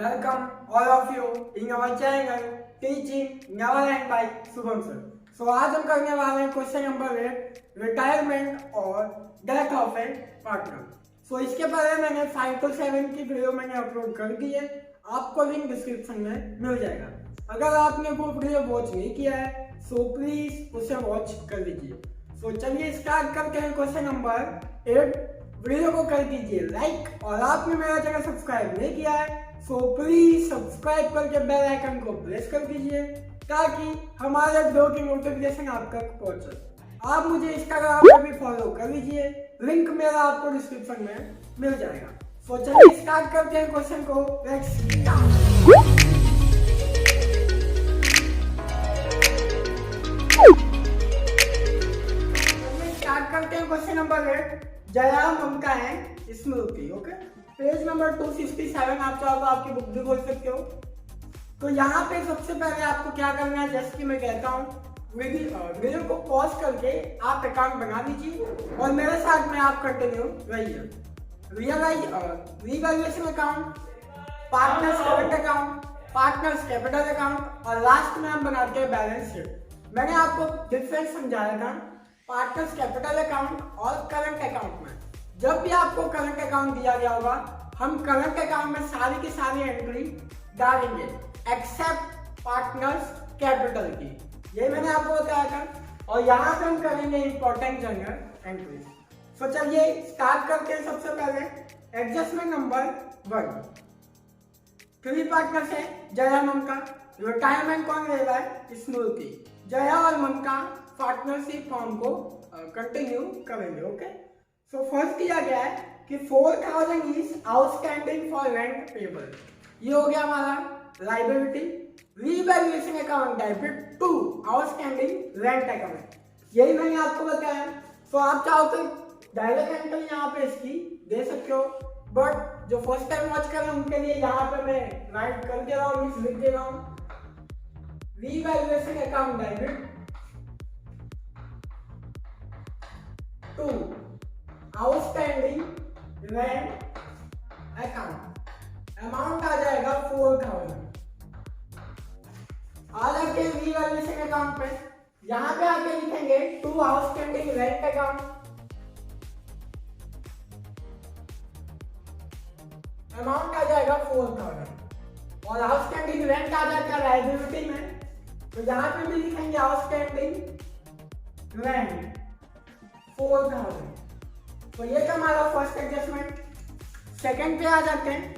welcome all of you in our channel Teaching Neverland by Shubham sir. So आज हम करने वाले हैं क्वेश्चन नंबर 8 रिटायरमेंट और डेथ ऑफ एन पार्टनर. सो इसके पहले मैंने 5 to 7 की वीडियो मैंने अपलोड कर दी है, आपको लिंक डिस्क्रिप्शन में मिल जाएगा. अगर आपने वो वीडियो वॉच नहीं किया है सो प्लीज उसे वॉच कर लीजिए. सो चलिए स्टार्ट करते हैं क्वेश्चन नंबर 8. वीडियो को कर दीजिए लाइक और आपने मेरा चैनल सब्सक्राइब नहीं किया है सो प्लीज सब्सक्राइब करके बेल आइकन को प्रेस कर दीजिए ताकि हमारे वीडियो की नोटिफिकेशन आप तक पहुंचे. आप मुझे इंस्टाग्राम पर भी फॉलो कर लीजिए, लिंक मेरा आपको डिस्क्रिप्शन में मिल जाएगा. सो चलिए स्टार्ट करते हैं क्वेश्चन को. लेट्स स्टार्ट करते हैं क्वेश्चन नंबर 8. जया ममता है स्मृति. ओके, पेज नंबर 267 आप चाहो तो आपकी बुक भी खोल सकते हो. तो यहाँ पे सबसे पहले आपको क्या करना है, जैसे कि मैं कहता हूँ वीडियो को पॉज करके आप अकाउंट बना लीजिए और मेरे साथ में आप कंटिन्यू रहिए. Revaluation account, partners current account, partners capital account और लास्ट में हम बनाते हैं बैलेंस शीट. मैंने आपको डिफरेंस समझाया था पार्टनर्स कैपिटल अकाउंट और करंट अकाउंट में. जब भी आपको करंट अकाउंट दिया गया होगा हम करंट अकाउंट में सारी की सारी एंट्री डालेंगे एक्सेप्ट पार्टनर्स कैपिटल की. ये मैंने आपको बताया था. और यहाँ पे हम करेंगे इंपॉर्टेंट जनरल एंट्रीज. तो चलिए स्टार्ट करते हैं. सबसे पहले एडजस्टमेंट नंबर 1. 3 पार्टनर्स है जया ममता. रिटायरमेंट कौन ले रहा है? स्मृति. जया और ममता पार्टनरशिप फॉर्म को कंटिन्यू करेंगे. ओके, सो फर्स्ट दिया गया है कि 4000 is outstanding for rent payable. ये हो गया हमारा liability. Revaluation account debit to outstanding rent account. यही मैंने आपको बताया. तो आप चाहो तो डायरेक्ट एंट्री यहाँ पे इसकी दे सकते हो, बट जो फर्स्ट टाइम वॉच कर रहे हैं उनके लिए यहाँ पे मैं राइट कर दे रहा हूँ, लिख दे रहा हूँ. Revaluation account debit to outstanding rent account. Amount आ जाएगा 4000. आ जाके रीवैल्यूएशन अकाउंट पे यहाँ पे आके लिखेंगे to outstanding rent account. Amount आ जाएगा 4000 और आउटस्टैंडिंग रेंट आ जाएगा लायबिलिटी में. तो यहाँ पे भी लिखेंगे आउटस्टैंडिंग रेंट 4000. तो ये था हमारा फर्स्ट एडजस्टमेंट. सेकंड पे आ जाते हैं.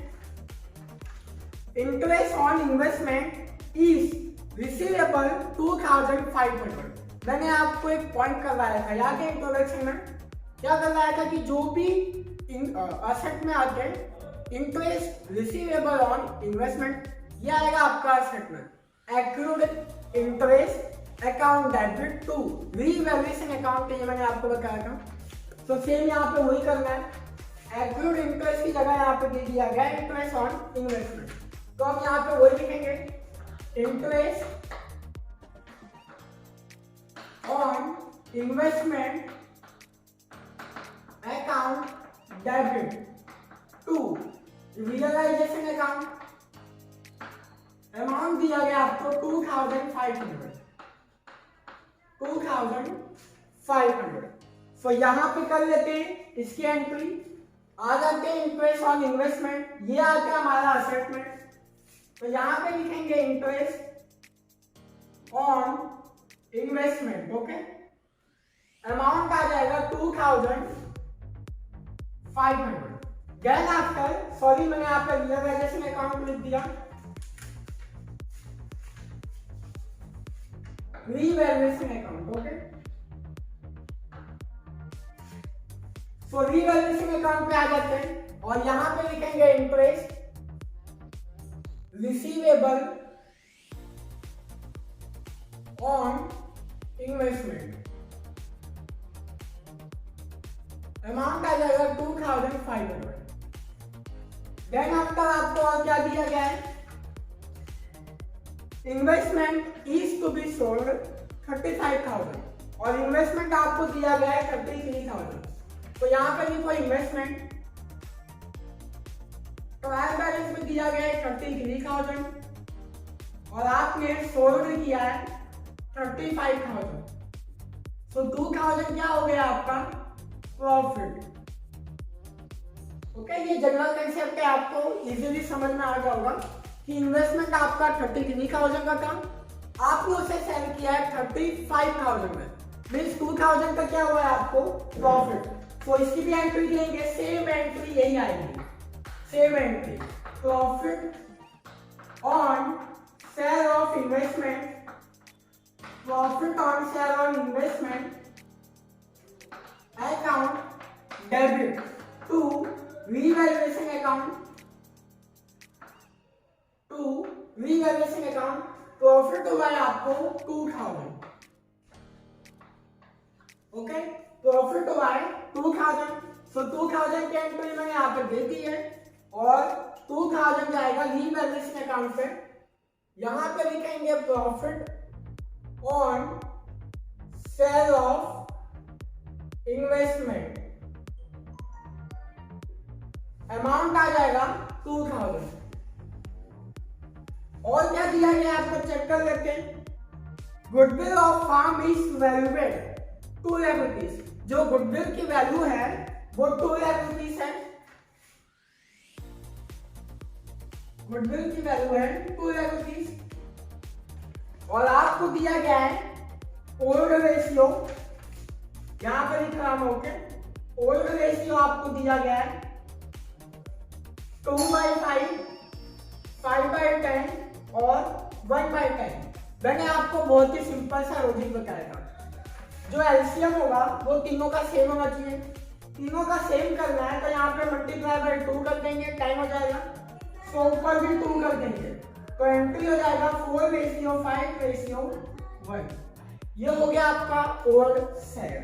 Interest on investment is receivable 2500. मैंने आपको एक पॉइंट करवाया था याद है इंट्रोडक्शन में. क्या करवाया था कि जो भी असेट में आते हैं इंटरेस्ट रिसीवेबल ऑन इन्वेस्टमेंट ये आएगा आपका असेट में. Accrued interest account debit to revaluation account, ये मैंने आपको बताया था. तो सेम यहाँ पे वही करना है. एक्रूड इंटरेस्ट की जगह यहाँ पे दे दिया गया इंटरेस्ट ऑन इन्वेस्टमेंट. तो हम यहाँ पे वही लिखेंगे interest on investment account debit to realisation account. Amount दिया गया आपको 2500. तो यहाँ पे कर लेते हैं इसकी एंट्री. आ जाते हैं इंटरेस्ट ऑन इन्वेस्टमेंट, ये आता है हमारा असेट में. तो यहाँ पे लिखेंगे interest on investment. Okay, amount आ जाएगा 2500. देन आफ्टर सॉरी मैंने यहाँ पे रियलाइजेशन अकाउंट लिख दिया. Revaluation account. Okay, so revaluation account पे आ जाते हैं और यहां पे लिखेंगे interest receivable on investment. Amount आ जाएगा 2500. देन आफ्टर आपको और क्या दिया गया है? Investment is to be sold 35,000 और इन्वेस्टमेंट आपको दिया गया है 33,000. तो यहाँ पे लिखो इन्वेस्टमेंट ट्रायल बैलेंस में दिया गया है 33,000 और आपने सोल्ड किया है 35,000। तो 2,000 क्या हो गया आपका प्रॉफिट। ओके, ये जनरल कंसेप्ट है, आपको इजीली समझ में आ गया होगा कि इन्वेस्टमेंट आपका 33,000 का था, आपने उसे सेल किया है 35,000 में, मीन्स 2,000 का क्या हुआ है आपको प्रॉफिट। तो इसकी भी एंट्री लेंगे, सेम एंट्री यही आएगी, same entry profit on sale of investment, profit on sale on investment account debit to revaluation account, to revaluation account, profit हुआ है आपको 2,000। ओके, प्रॉफिट हुआ है 2,000। सो 2,000 की एंट्री मैंने यहाँ पर दे दी है और 2,000 जाएगा रीवैल्यूएशन अकाउंट पे। यहाँ पे लिखेंगे profit on sale of investment, amount आ जाएगा 2,000। और क्या दिया गया आपको चेक कर लेते हैं। Goodwill of firm is valued 2 lakh rupees, जो गुडविल की वैल्यू है वो 2 लाख रुपीज है, गुडविल की वैल्यू है 2 लाख रुपीज। और आपको दिया गया है ओल्ड रेशियो, यहां पर लिख रहा हूं, ओके, ओल्ड रेशियो आपको दिया गया है 2/5, 5/10 और 1/10। मैंने आपको बहुत ही सिंपल सा लॉजिक बताया था, जो एलसीएम होगा वो तीनों का सेम होना चाहिए, तीनों का सेम करना है तो यहाँ पे मल्टीप्लाई बाय 2 कर देंगे, टाइम हो जाएगा। सो ऊपर भी 2 कर देंगे तो एंट्री हो जाएगा 4:5:1। ये हो गया आपका ओल्ड सेल।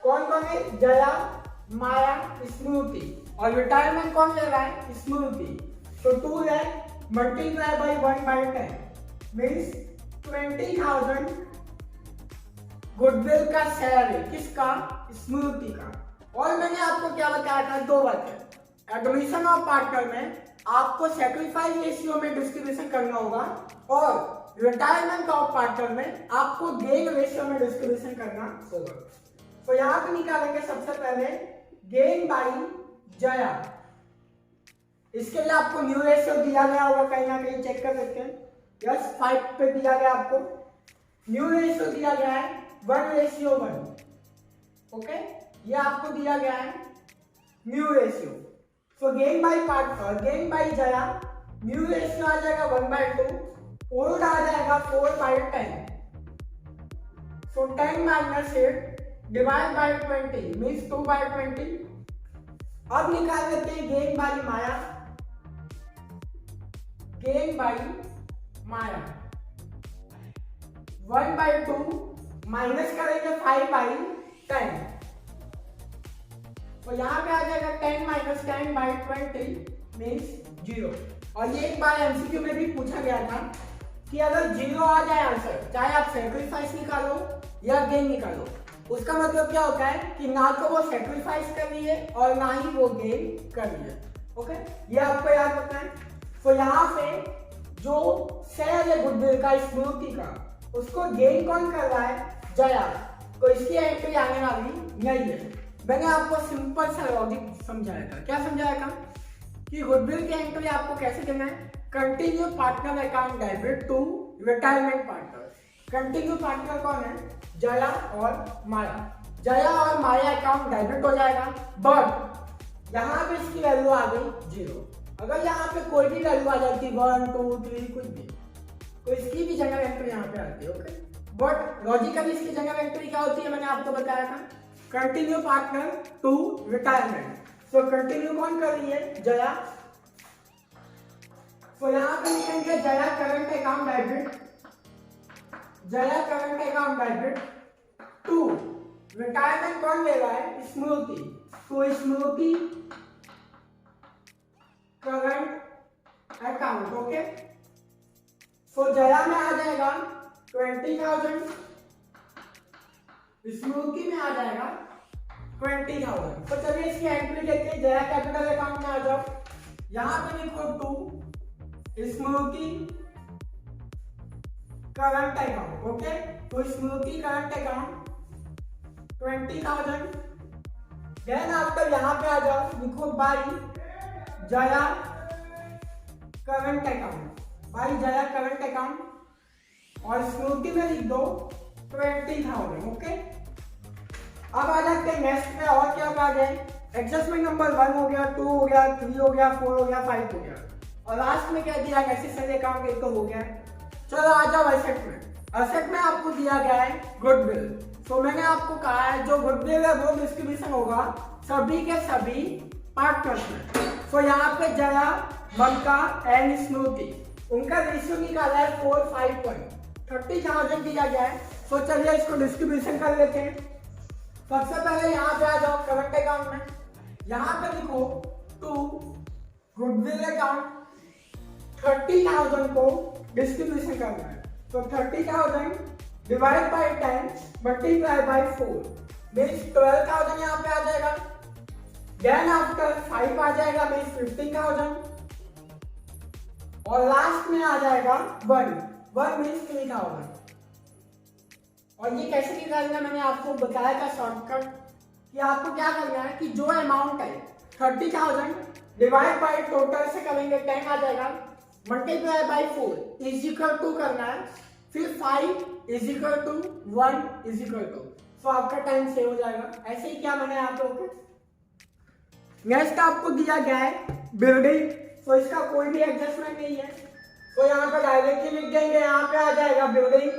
कौन कौन है? जया, माया, स्मृति। और रिटायरमेंट कौन ले रहा है? स्मृति। तो 2 lakh multiply by 1/10 means 20,000 goodwill का शेयर है, किसका? स्मृति का। और मैंने आपको क्या बताया था? 2 बातें। एडमिशन ऑफ पार्टनर में आपको सैक्रिफाइस रेशियो में डिस्ट्रीब्यूशन करना होगा और रिटायरमेंट ऑफ पार्टनर में आपको गेन रेशियो में डिस्ट्रीब्यूशन करना होगा। तो यहां पे निकालेंगे सबसे पहले गेन बाई जया। इसके लिए आपको न्यू रेशियो दिया गया होगा, कहीं ना कहीं चेक कर सकते हैं। यस, 5 पे दिया गया आपको। न्यू रेशियो दिया गया है 1:1। ओके, ये आपको दिया गया है new ratio. So gain by partner, gain by Jaya, new ratio आ जाएगा 1/2, ओल्ड आ जाएगा 4/10। So 10 - 8 divide by 20 means 2/20। अब निकाल लेते हैं gain by Maya. Gain by Maya 1/2 minus करेंगे 5/10। तो यहां पे आ जाएगा 10 - 10/20 मीन्स 0। और ये एक बार एमसीक्यू में भी पूछा गया था कि अगर 0 आ जाए आंसर, चाहे आप सैक्रिफाइस निकालो या गेन निकालो, उसका मतलब क्या होता है कि ना तो वो सैक्रिफाइस कर रही है और ना ही वो गेन कर रही है। ओके, ये आपको याद रखना है। तो यहाँ पे जो शेयर है गुडविल का, स्मृति का, उसको गेन कौन कर रहा है? जया। तो इसकी एंट्री आने वाली नहीं है। मैंने आपको सिंपल सा लॉजिक समझाया था। क्या समझाया था? कि गुडविल की एंट्री आपको कैसे करना है? Continue partner account debit to retirement partner. Continue partner कौन है? जया और माया। जया और माया अकाउंट डेबिट हो जाएगा, बट यहाँ पे इसकी वैल्यू आ गई 0। अगर यहाँ पे कोई भी वैल्यू आ जाती 1, 2, 3 कुछ भी, तो इसकी भी जनरल एंट्री यहाँ पे आती है। ओके, बट लॉजिकली इसकी जनरल एंट्री क्या होती है? मैंने आपको बताया था, continue partner to retirement. So continue कौन कर रही है? जया। तो यहाँ पे लिखेंगे Jaya current account debit, Jaya current account debit to retirement कौन ले रहा है? स्मृति। तो Smriti current account. Okay, so Jaya में आ जाएगा 20,000, स्मृति में आ जाएगा 20,000। तो चलिए इसकी एंट्री लेते हैं। जया कैपिटल अकाउंट में आ जाओ। यहाँ पे लिखो to Smriti current account. Okay, तो Smriti current account 20,000। Then after यहाँ पे आ जाओ, लिखो by Jaya current account, by Jaya current account और स्मृति में लिख दो 20,000। ओके, अब आ जाते हैं नेक्स्ट में। और क्या आ गए, एडजस्टमेंट नंबर 1 हो गया, 2 हो गया, 3 हो गया, 4 हो गया, 5 हो गया और लास्ट में क्या दिया गया, नेसेसरी अकाउंट एक तो हो गया। चलो आ जाओ एसेट में। एसेट में आपको दिया गया है गुडविल। तो मैंने आपको कहा है जो गुडविल है वो डिस्ट्रीब्यूशन होगा सभी के सभी पार्टनर्स में। तो यहाँ पे जया, ममता एंड स्मृति, उनका रेशियो निकाला है 4:5 30,000 दिया गया है। तो चलिए इसको डिस्ट्रीब्यूशन कर लेते हैं। सबसे पहले यहाँ पे आ जाओ करंट अकाउंट में, यहाँ पे लिखो टू गुडविल अकाउंट 30,000 को डिस्ट्रीब्यूशन करना है। तो 30,000 divide by 10 multiply by 4 means 12,000 यहाँ पे आ जाएगा। देन आफ्टर 5 आ जाएगा मीन्स 15,000 और लास्ट में आ जाएगा 1 मीन्स 3,000। और ये कैसे निकालना है मैंने आपको बताया था शॉर्टकट कि आपको क्या करना है कि जो अमाउंट है 30,000 डिवाइड बाई टोटल से करेंगे 10 आ जाएगा, multiply by 4 is equal to करना है, फिर 5 is equal to 1 is equal to. तो आपका टाइम सेव हो जाएगा। ऐसे ही क्या मैंने आप लोगों को नेक्स्ट आपको दिया गया है बिल्डिंग। तो इसका कोई भी एडजस्टमेंट नहीं है, तो यहाँ पे डायरेक्टली लिख देंगे, यहाँ पे आ जाएगा बिल्डिंग।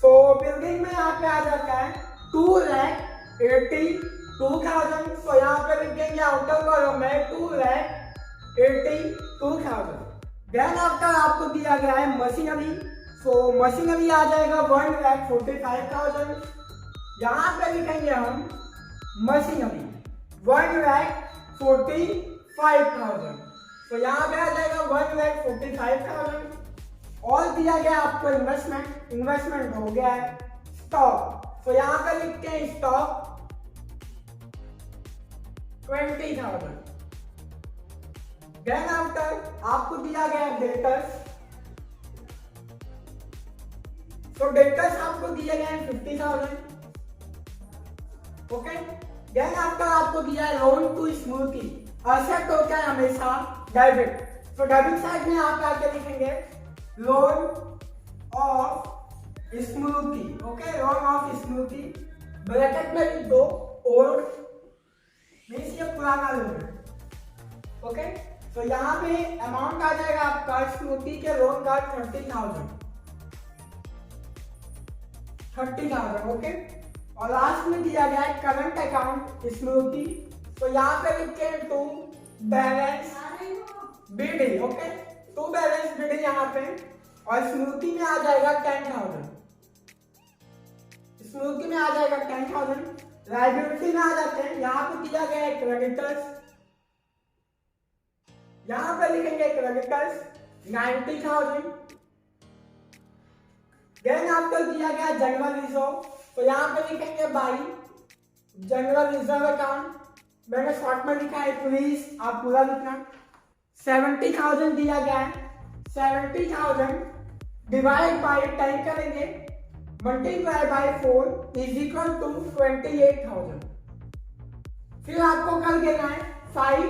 तो बिल्डिंग में यहाँ पे आ जाता है 2,82,000। तो यहाँ पे लिख देंगे आउटर कॉलम में 2,82,000। देन आफ्टर आपको दिया गया है मशीनरी। तो मशीनरी आ जाएगा 1,45,000। यहाँ पे लिखेंगे हम मशीनरी 1,45,000। तो यहाँ पे आ जाएगा 1,45,000। और दिया गया आपको इन्वेस्टमेंट हो गया है स्टॉक। तो यहाँ पे लिखते हैं स्टॉक 20,000। देन आफ्टर आपको दिया गया है डेटर्स। तो डेटर्स आपको दिए गए हैं 50,000। ओके, देन आफ्टर आपको दिया है लोन टू स्मृति। असेट होता है हमेशा डेबिट। तो डेबिट साइड में आप आके लिखेंगे loan of Smriti. Okay, loan of Smriti bracket में लिख दो ओल्ड मीन्स ये पुराना लोन है। ओके, तो यहाँ पे अमाउंट आ जाएगा आपका स्मृति के लोन का 30,000। ओके, और लास्ट में दिया गया है करंट अकाउंट स्मृति। तो यहाँ पे लिखते हैं to balance BD. Okay, to balance BD यहाँ पे, और स्मृति में आ जाएगा 10,000। स्मृति में आ जाएगा 10,000। लायबिलिटी में आ जाते हैं, यहाँ पे दिया गया है क्रेडिटर्स। यहाँ पे लिखेंगे क्रेडिटर्स 90,000। देन आपको दिया गया जनरल रिजर्व। तो यहाँ पे लिखेंगे बाई जनरल रिजर्व अकाउंट। मैंने शॉर्ट में लिखा है, प्लीज आप पूरा लिखना। 70,000 दिया गया है। 70,000 डिवाइड बाई 10 करेंगे, multiply by 4 is equal to 28,000। फिर आपको कर देना है 5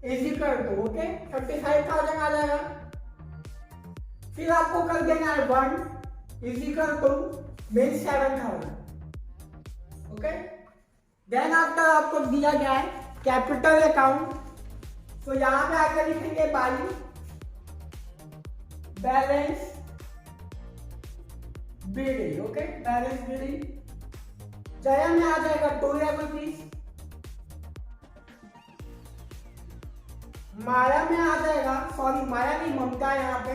इज इक्वल टू, ओके, 35,000 आ जाएगा। फिर आपको कर देना है 1 is equal to mean 7,000। Okay, then after आपको दिया गया है कैपिटल अकाउंट। तो यहाँ पे आकर लिखेंगे by balance BD. Okay, balance BD. Jaya में आ जाएगा 2 लाख रुपीज। माया में आ जाएगा, सॉरी माया नहीं, ममता यहाँ पे,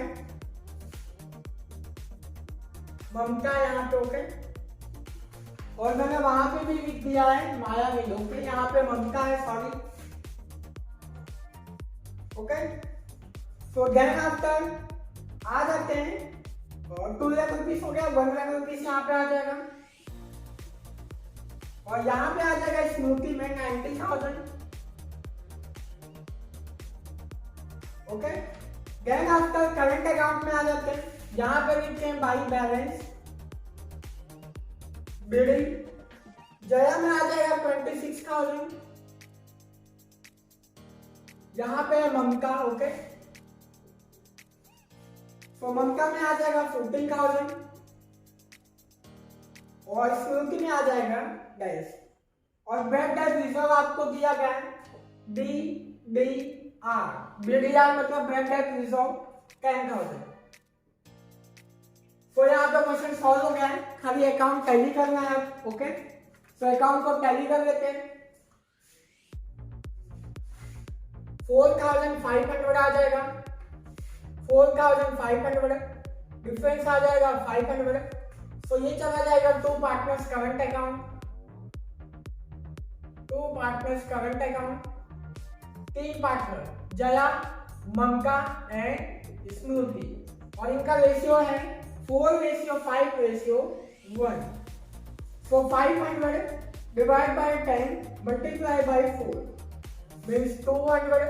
ममता यहाँ पे। ओके, और मैंने वहां पे भी लिख दिया है माया नहीं। ओके, यहाँ पे ममता है, sorry. Okay, so then after आ जाते हैं, और 2 लाख रुपीज हो गया, 1 लाख रुपीज यहाँ पे आ जाएगा, और यहाँ पे आ जाएगा स्मृति में 90,000। Okay. Then after current account में आ जाते हैं, यहाँ पे लिखते हैं बाई बैलेंस बिल्डिंग। जया में आ जाएगा 26,000, यहाँ पे है ममता। ओके, तो ममता में आ जाएगा 14,000 और स्मृति में आ जाएगा डैश। और बेड डैश रिजर्व आपको दिया गया है BDR, BDR मतलब बेड डैश रिजर्व 10,000। तो यहाँ पे क्वेश्चन सॉल्व हो गया है, खाली अकाउंट टैली करना है। ओके, तो अकाउंट को टैली कर लेते हैं। 4,500 आ जाएगा, 4,500 डिफरेंस आ जाएगा 500। तो ये चला जाएगा to partners current account, to partners current account. तीन पार्टनर जया, ममता एंड स्मृति, और इनका रेशियो है 4:5:1। So 500 divided by 10 multiplied by 4 means 200,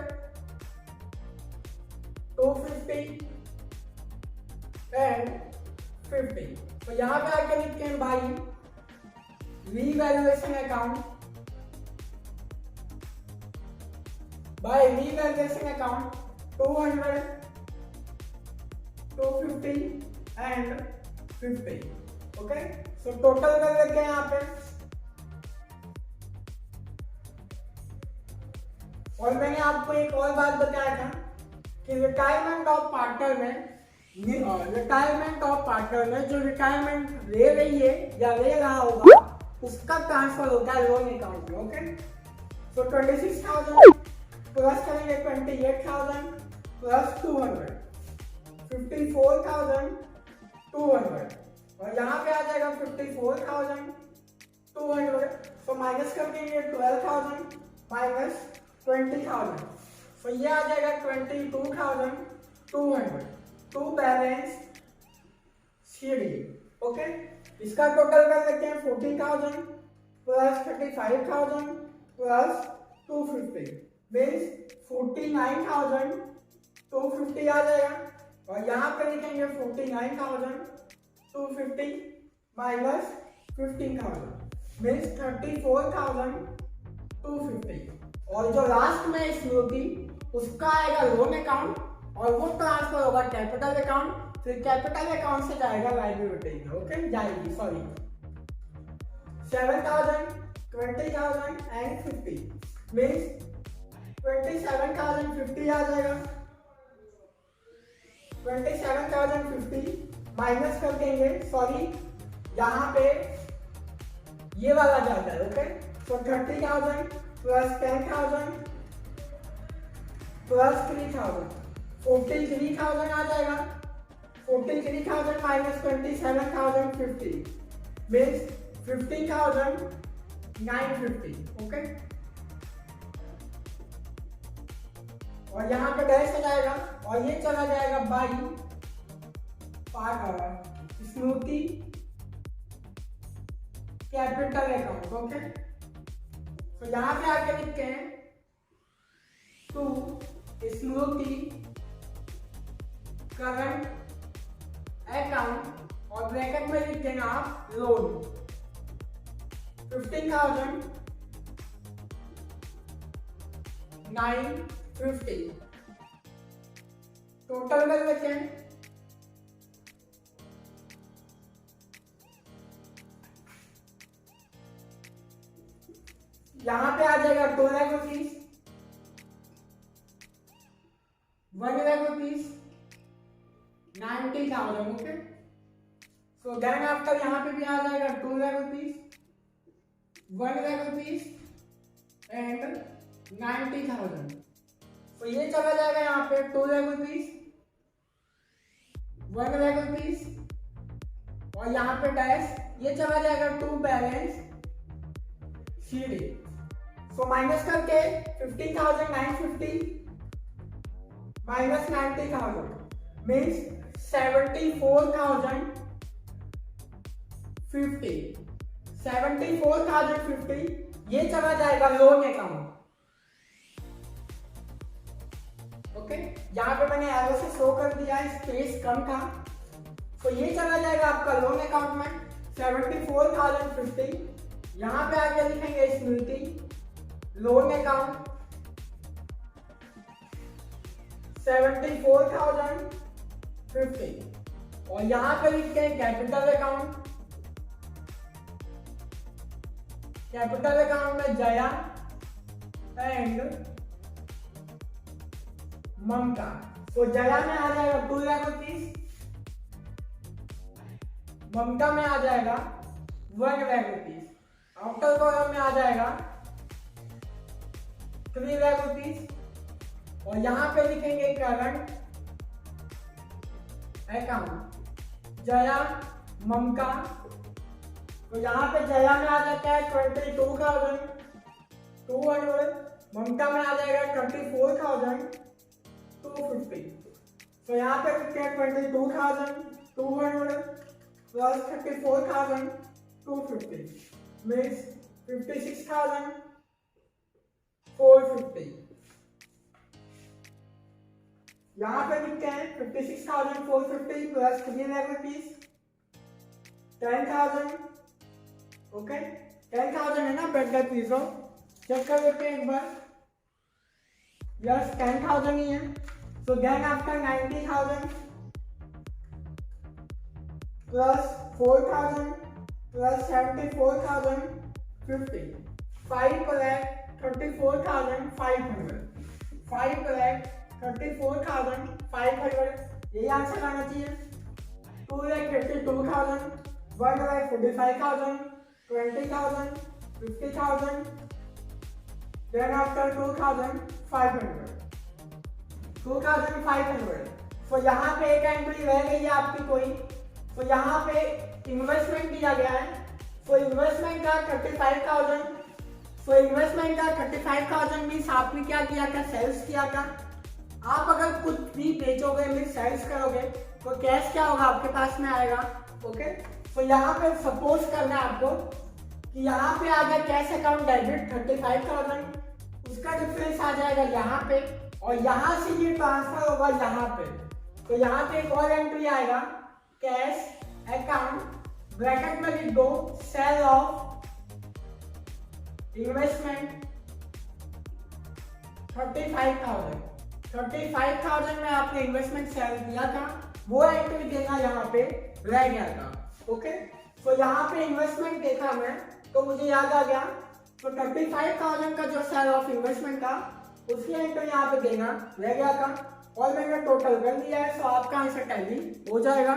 250 and 50। तो यहाँ पे आके लिखते हैं भाई revaluation account, by revaluation account 200, 250 and 50। Okay, so total कर लेते हैं यहाँ पे। और मैंने आपको एक और बात बताया था कि रिटायरमेंट ऑफ पार्टनर में जो रिटायरमेंट ले रही है या ले रहा होगा उसका ट्रांसफर होता है लोन अकाउंट में। ओके, सो 26,000 प्लस करेंगे 28,000 प्लस 200 54,200, और यहाँ पे आ जाएगा 54,200। तो माइनस कर देंगे 12,000 माइनस 20,000, तो ये आ जाएगा 22,200 टू बैलेंस सीडी। ओके, इसका टोटल कर लेते हैं 40,000 प्लस 35,000 प्लस 250 मीन्स 49,250 आ जाएगा। और यहाँ पे लिखेंगे 49,250 माइनस 15,000 मीन्स 34,250। और जो लास्ट में स्मृति उसका आएगा लोन अकाउंट और वो ट्रांसफर होगा कैपिटल अकाउंट, फिर कैपिटल अकाउंट से जाएगा लायबिलिटी में। ओके, जाएगी 7,000, 20,000 एंड 50 मीन्स 27,050 आ जाएगा। 27,050 माइनस कर देंगे, सॉरी यहाँ पे ये वाला जाता है। ओके, तो 30,000 प्लस 10,000 प्लस 3,000 43,000 आ जाएगा। 43,000 माइनस 27,050 मीन्स 15,950। ओके, और यहाँ पे डैश आ जाएगा और ये चला जाएगा by Smriti capital account. Okay, तो यहाँ पे आके लिखते हैं टू स्मृति करंट अकाउंट और ब्रैकेट में लिखते हैं आप लोन 15,950 टोटल कर लेते हैं। यहाँ पे आ जाएगा 2 lakh rupees, 1 lakh rupees, 90,000। Okay, so then after यहाँ पे भी आ जाएगा 2 lakh rupees, 1 lakh rupees and 90,000। तो ये चला जाएगा यहाँ पे 2 लाख रुपीज, 1 लाख रुपीज और यहाँ पे डैश ये चला जाएगा to balance CD. So minus करके 15,950 माइनस 90,000 मीन्स 74,050। 74,050 ये चला जाएगा लोन अकाउंट। ओके, यहाँ पे मैंने एरो से शो कर दिया है, स्पेस कम था, तो ये चला जाएगा आपका लोन अकाउंट में 74,050। यहाँ पे आके लिखेंगे स्मृति लोन अकाउंट 74,050 और यहाँ पे लिखते हैं कैपिटल अकाउंट। कैपिटल अकाउंट में जया एंड ममता, तो जया में आ जाएगा 2 लाख रुपीज, ममता में आ जाएगा 1 लाख रुपीज, आफ्टर कॉलम में आ जाएगा 3 लाख रुपीज और यहाँ पे लिखेंगे करंट अकाउंट जया ममता, तो यहाँ पे जया में आ जाता है 22,200, ममता में आ जाएगा 34,250, तो यहाँ पे लिखते हैं 22,200 प्लस 34,250 मीन्स 56,450। यहाँ पे लिखते हैं 56,450 प्लस 3 लाख रुपीज 10,000। ओके, 10,000 है ना बेटर प्लीज, चेक कर लेते हैं एक बार। यस 10,000 ही है। So then after 90,000 plus 4,000 plus 74,050 5,34,500 5,34,500, यही आंसर आना चाहिए। 2,52,000 1,45,000 20,000 50,000 then after 2,500 2,500। तो यहाँ पे एक एंट्री रह गई है आपकी कोई, तो यहाँ पे इन्वेस्टमेंट दिया गया है, तो इन्वेस्टमेंट का 35,000, तो इन्वेस्टमेंट का 35,000 मीन्स आपने क्या किया था, सेल्स किया था। आप अगर कुछ भी बेचोगे मीन्स सेल्स करोगे तो कैश क्या होगा आपके पास में आएगा। ओके, तो यहाँ पे सपोज करना है आपको कि यहाँ पे आ गया कैश अकाउंट डेबिट 35,000, उसका डिफरेंस आ जाएगा यहाँ पे और यहाँ से ये ट्रांसफर होगा यहाँ पे, तो यहाँ पे एक और एंट्री आएगा कैश अकाउंट ब्रैकेट में लिख दो सेल ऑफ इन्वेस्टमेंट 35,000 में आपने इन्वेस्टमेंट सेल किया था, वो एंट्री देना यहाँ पे रह गया था। ओके, तो यहाँ पे इन्वेस्टमेंट देखा मैं तो मुझे याद आ गया, तो 35,000 का जो सेल ऑफ इन्वेस्टमेंट था उसकी एंट्री यहाँ पे देना रह गया था और मैंने टोटल कर दिया है, सो आपका आंसर टैली हो जाएगा।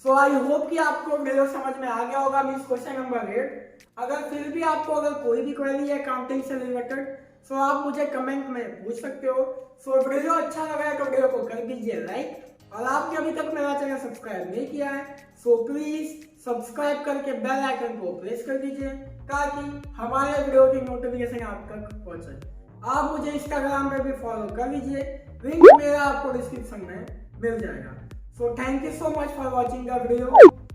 सो आई होप कि आपको मेरे समझ में आ गया होगा मीन्स क्वेश्चन नंबर 8। अगर फिर भी आपको अगर कोई भी क्वेरी है अकाउंटिंग से रिलेटेड सो आप मुझे कमेंट में पूछ सकते हो। सो वीडियो अच्छा लगा है तो वीडियो को कर दीजिए लाइक, और आपने अभी तक मेरा चैनल सब्सक्राइब नहीं किया है सो प्लीज सब्सक्राइब करके बेल आइकन को प्रेस कर दीजिए ताकि हमारे वीडियो की नोटिफिकेशन आप तक पहुंचे। आप मुझे इंस्टाग्राम पे भी फॉलो कर लीजिए, लिंक मेरा आपको डिस्क्रिप्शन में मिल जाएगा। So thank you so much for watching the video.